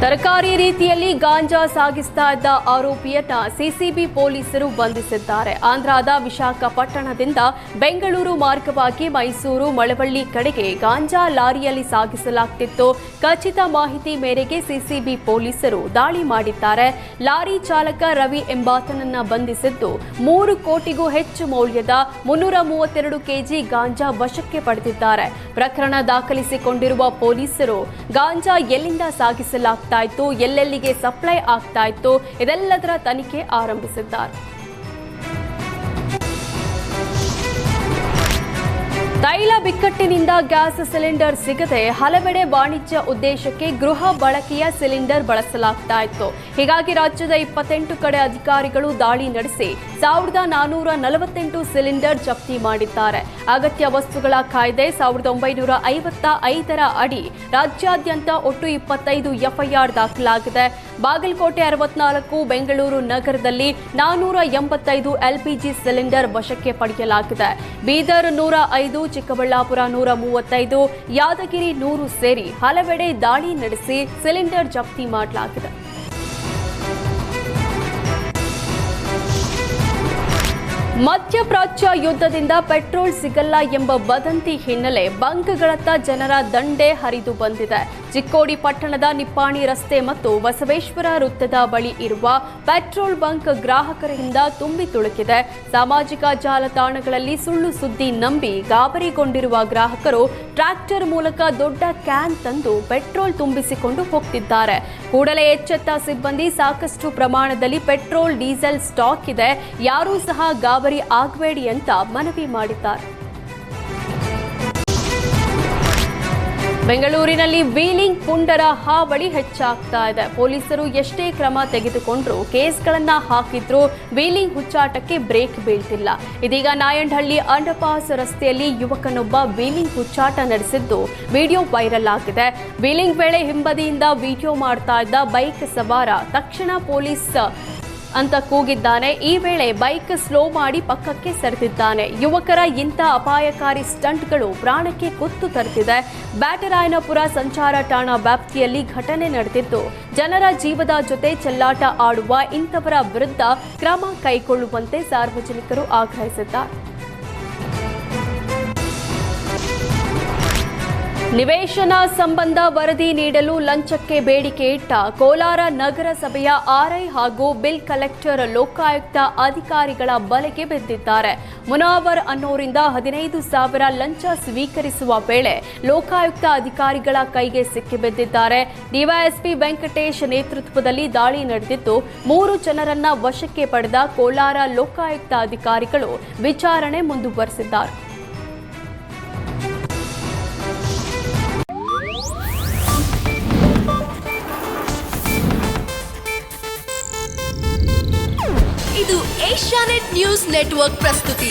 ತರಕಾರಿ ರೀತಿಯಲ್ಲಿ ಗಾಂಜಾ ಸಾಗಿಸ್ತಾ ಇದ್ದ ಆರೋಪಿಯನ್ನ ಸಿಸಿಬಿ ಪೊಲೀಸರು ಬಂಧಿಸಿದ್ದಾರೆ. ಆಂಧ್ರದ ವಿಶಾಖಪಟ್ಟಣದಿಂದ ಬೆಂಗಳೂರು ಮಾರ್ಗವಾಗಿ ಮೈಸೂರು ಮಳವಳ್ಳಿ ಕಡೆಗೆ ಗಾಂಜಾ ಲಾರಿಯಲ್ಲಿ ಸಾಗಿಸಲಾಗುತ್ತಿತ್ತು. ಖಚಿತ ಮಾಹಿತಿ ಮೇರೆಗೆ ಸಿಸಿಬಿ ಪೊಲೀಸರು ದಾಳಿ ಮಾಡಿದ್ದಾರೆ. ಲಾರಿ ಚಾಲಕ ರವಿ ಎಂಬಾತನನ್ನ ಬಂಧಿಸಿದ್ದು 3 ಕೋಟಿಗೂ ಹೆಚ್ಚು ಮೌಲ್ಯದ 332 ಕೆಜಿ ಗಾಂಜಾ ವಶಕ್ಕೆ ಪಡೆದಿದ್ದಾರೆ. ಪ್ರಕರಣ ದಾಖಲಿಸಿಕೊಂಡಿರುವ ಪೊಲೀಸರು ಗಾಂಜಾ ಎಲ್ಲಿಂದ ಸಾಗಿಸಲಾಗುತ್ತಿತ್ತು, ಎಲ್ಲೆಲ್ಲಿಗೆ ಸಪ್ಲೈ ಆಗ್ತಾ ಇತ್ತು, ಇದೆಲ್ಲದರ ತನಿಖೆ ಆರಂಭಿಸಿದ್ದಾರೆ. ತೈಲ ಬಿಕ್ಕಟ್ಟಿನಿಂದ ಗ್ಯಾಸ್ ಸಿಲಿಂಡರ್ ಸಿಗದೆ ಹಲವೆಡೆ ವಾಣಿಜ್ಯ ಉದ್ದೇಶಕ್ಕೆ ಗೃಹ ಬಳಕೆಯ ಸಿಲಿಂಡರ್ ಬಳಸಲಾಗ್ತಾ ಇತ್ತು. ಹೀಗಾಗಿ ರಾಜ್ಯದ 28 ಕಡೆ ಅಧಿಕಾರಿಗಳು ದಾಳಿ ನಡೆಸಿ 1448 ಸಿಲಿಂಡರ್ ಜಪ್ತಿ ಮಾಡಿದ್ದಾರೆ. ಅಗತ್ಯ ವಸ್ತುಗಳ ಕಾಯ್ದೆ 1955ರ ಅಡಿ ರಾಜ್ಯಾದ್ಯಂತ ಒಟ್ಟು 25 ಎಫ್ಐಆರ್ ದಾಖಲಾಗಿದೆ. ಬಾಗಲಕೋಟೆ 64, ಬೆಂಗಳೂರು ನಗರದಲ್ಲಿ 485 ಎಲ್ಪಿಜಿ ಸಿಲಿಂಡರ್ ವಶಕ್ಕೆ ಪಡೆಯಲಾಗಿದೆ. ಬೀದರ್ 105, ಚಿಕ್ಕಬಳ್ಳಾಪುರ 135, ಯಾದಗಿರಿ 100 ಸೇರಿ ಹಲವೆಡೆ ದಾಳಿ ನಡೆಸಿ ಸಿಲಿಂಡರ್ ಜಪ್ತಿ ಮಾಡಲಾಗಿದೆ. ಮಧ್ಯಪ್ರಾಚ್ಯ ಯುದ್ಧದಿಂದ ಪೆಟ್ರೋಲ್ ಸಿಗಲ್ಲ ಎಂಬ ವದಂತಿ ಹಿನ್ನೆಲೆ ಬಂಕ್ಗಳತ್ತ ಜನರ ದಂಡೇ ಹರಿದು ಬಂದಿದೆ. ಚಿಕ್ಕೋಡಿ ಪಟ್ಟಣದ ನಿಪ್ಪಾಣಿ ರಸ್ತೆ ಮತ್ತು ಬಸವೇಶ್ವರ ವೃತ್ತದ ಬಳಿ ಇರುವ ಪೆಟ್ರೋಲ್ ಬಂಕ್ ಗ್ರಾಹಕರಿಂದ ತುಂಬಿ ತುಳುಕಿದೆ. ಸಾಮಾಜಿಕ ಜಾಲತಾಣಗಳಲ್ಲಿ ಸುಳ್ಳು ಸುದ್ದಿ ನಂಬಿ ಗಾಬರಿಗೊಂಡಿರುವ ಗ್ರಾಹಕರು ಟ್ರ್ಯಾಕ್ಟರ್ ಮೂಲಕ ದೊಡ್ಡ ಕ್ಯಾನ್ ತಂದು ಪೆಟ್ರೋಲ್ ತುಂಬಿಸಿಕೊಂಡು ಹೋಗ್ತಿದ್ದಾರೆ. ಕೂಡಲೇ ಎಚ್ಚೆತ್ತ ಸಿಬ್ಬಂದಿ ಸಾಕಷ್ಟು ಪ್ರಮಾಣದಲ್ಲಿ ಪೆಟ್ರೋಲ್, ಡೀಸೆಲ್ ಸ್ಟಾಕ್ ಇದೆ, ಯಾರೂ ಸಹ ಗಾಬರಿ ಆಗಬೇಡಿ ಅಂತ ಮನವಿ ಮಾಡಿದ್ದಾರೆ. ಬೆಂಗಳೂರಿನಲ್ಲಿ ವೀಲಿಂಗ್ ಪುಂಡರ ಹಾವಳಿ ಹೆಚ್ಚಾಗ್ತಾ ಇದೆ. ಪೊಲೀಸರು ಎಷ್ಟೇ ಕ್ರಮ ತೆಗೆದುಕೊಂಡ್ರೂ ಕೇಸ್ಗಳನ್ನ ಹಾಕಿದ್ರೂ ವೀಲಿಂಗ್ ಹುಚ್ಚಾಟಕ್ಕೆ ಬ್ರೇಕ್ ಬೀಳ್ತಿಲ್ಲ. ಇದೀಗ ನಾಯಂಡಹಳ್ಳಿ ಅಂಡರ್ಪಾಸ್ ರಸ್ತೆಯಲ್ಲಿ ಯುವಕನೊಬ್ಬ ವೀಲಿಂಗ್ ಹುಚ್ಚಾಟ ನಡೆಸಿದ್ದು ವಿಡಿಯೋ ವೈರಲ್ ಆಗಿದೆ. ವೀಲಿಂಗ್ ವೇಳೆ ಹಿಂಬದಿಯಿಂದ ವಿಡಿಯೋ ಮಾಡ್ತಾ ಇದ್ದ ಬೈಕ್ ಸವಾರ ತಕ್ಷಣ ಪೊಲೀಸ್ ಅಂತ ಕೂಗಿದ್ದಾನೆ. ಈ ವೇಳೆ ಬೈಕ್ ಸ್ಲೋ ಮಾಡಿ ಪಕ್ಕಕ್ಕೆ ಸರಿದಿದ್ದಾನೆ. ಯುವಕರ ಇಂಥ ಅಪಾಯಕಾರಿ ಸ್ಟಂಟ್ಗಳು ಪ್ರಾಣಕ್ಕೆ ಕುತ್ತು ತರುತ್ತಿದೆ. ಬ್ಯಾಟರಾಯನಪುರ ಸಂಚಾರ ಠಾಣಾ ವ್ಯಾಪ್ತಿಯಲ್ಲಿ ಘಟನೆ ನಡೆದಿದ್ದು, ಜನರ ಜೀವದ ಜೊತೆ ಚೆಲ್ಲಾಟ ಆಡುವ ಇಂಥವರ ವಿರುದ್ಧ ಕ್ರಮ ಕೈಗೊಳ್ಳುವಂತೆ ಸಾರ್ವಜನಿಕರು ಆಗ್ರಹಿಸಿದ್ದಾರೆ. ನಿವೇಶನ ಸಂಬಂಧ ವರದಿ ನೀಡಲು ಲಂಚಕ್ಕೆ ಬೇಡಿಕೆ ಇಟ್ಟ ಕೋಲಾರ ನಗರಸಭೆಯ ಆರ್ಐ ಹಾಗೂ ಬಿಲ್ ಕಲೆಕ್ಟರ್ ಲೋಕಾಯುಕ್ತ ಅಧಿಕಾರಿಗಳ ಬಲೆಗೆ ಬಿದ್ದಿದ್ದಾರೆ. ಮುನಾವರ್ ಅನ್ನೋರಿಂದ 15,000 ಲಂಚ ಸ್ವೀಕರಿಸುವ ವೇಳೆ ಲೋಕಾಯುಕ್ತ ಅಧಿಕಾರಿಗಳ ಕೈಗೆ ಸಿಕ್ಕಿಬಿದ್ದಿದ್ದಾರೆ. ಡಿವೈಎಸ್ಪಿ ವೆಂಕಟೇಶ್ ನೇತೃತ್ವದಲ್ಲಿ ದಾಳಿ ನಡೆದಿದ್ದು 3 ಜನರನ್ನ ವಶಕ್ಕೆ ಪಡೆದ ಕೋಲಾರ ಲೋಕಾಯುಕ್ತ ಅಧಿಕಾರಿಗಳು ವಿಚಾರಣೆ ಮುಂದುವರೆಸಿದ್ದಾರೆ. ಇದು ಏಷ್ಯಾನೆಟ್ ನ್ಯೂಸ್ ನೆಟ್ವರ್ಕ್ ಪ್ರಸ್ತುತಿ.